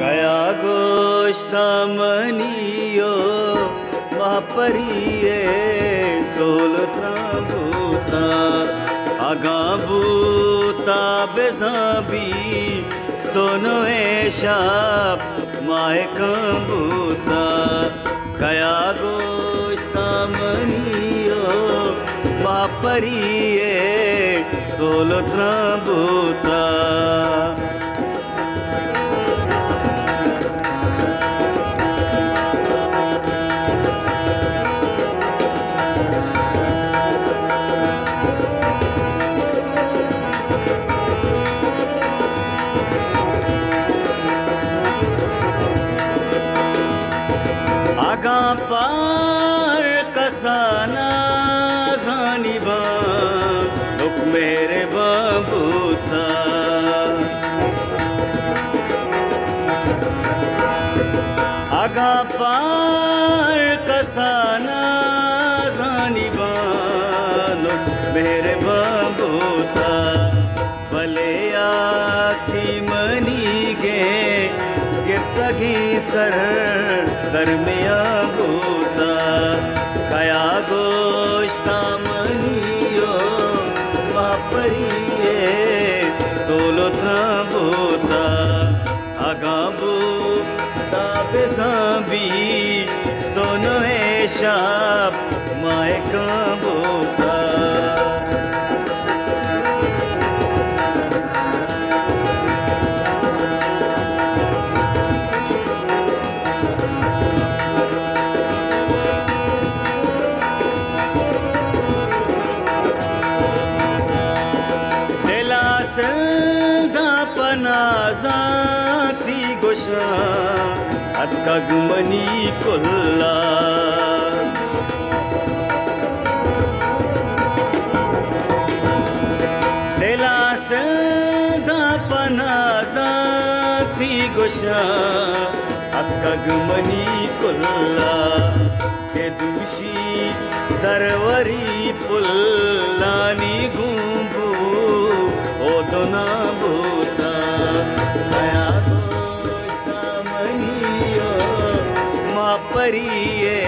गया गोश्ता मनियो महापरिये सोलत्रा बूता आगा बूता बेजाबी स्तोनो ऐशा माए बूता गया गोश्ता मनियो महापरिये सोलत्रा बूता आगा पार कसाना जानिबा लुक मेरे बाबूता आगा पार कसाना जानिबा लुक मेरे बाबूता भले आखी मनी गे गिरतगी सर दरमिया बूता कया गोश्ता मनियो महापरिये सोलत्रा बूता आगा बूता बेजाबी स्तोनो ऐशा माए बूता सदा पनाजाती गोशा अतका गुमनी कुल्ला दिला सदा पनाजाती गोशा अतका गुमनी कुल्ला के दूषी दरवरी पुल्लानी घूमू ओदना बूता गया गोश्ता मनियो महापरिये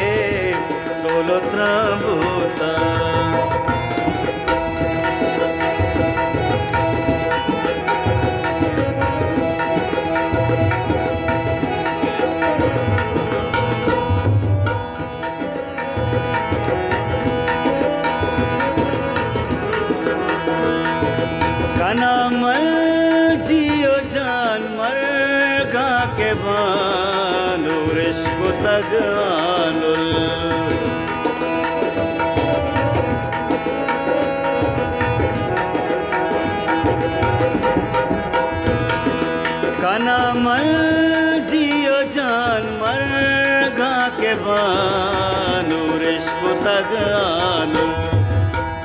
सोलत्रा बूता कनामल जियो जान मरगा के बानुर इश्क तगानुल कनामल जियो जान मरगा के बानुर इश्क तगानुल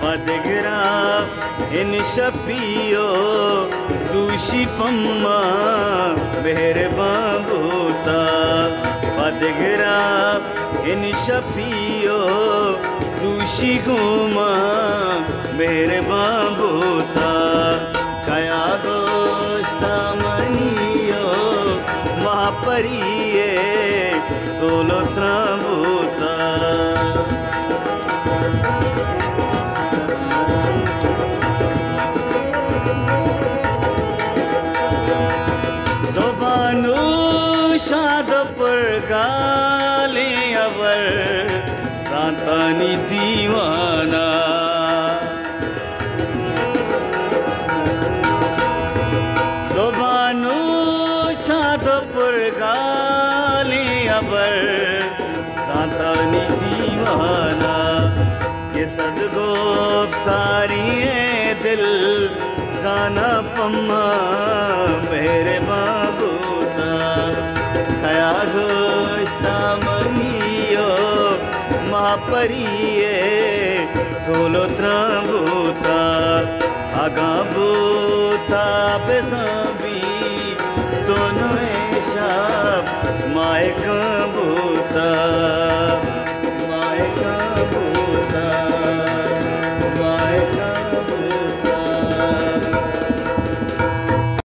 पदगिरा इन शफियो दूषी पम्मा मेरे बाबूता पदगिरा इन शफियो दूषी गुमा मेरे बाबूता कया गोश्ता मनियो महापरिये सोलत्रा बूता शादपुर गाले अवर सांतानी दीवाना ज़ुबानो शादपुर गाले अवर सांतानी दीवाना ये सदगो तारिये दिल साना पम्मा मेरे बाबूता कया गोश्ता मनियो महापरिये सोलत्रा बूता आगा बूता बेजाबी स्तोनो ऐशा माए बूता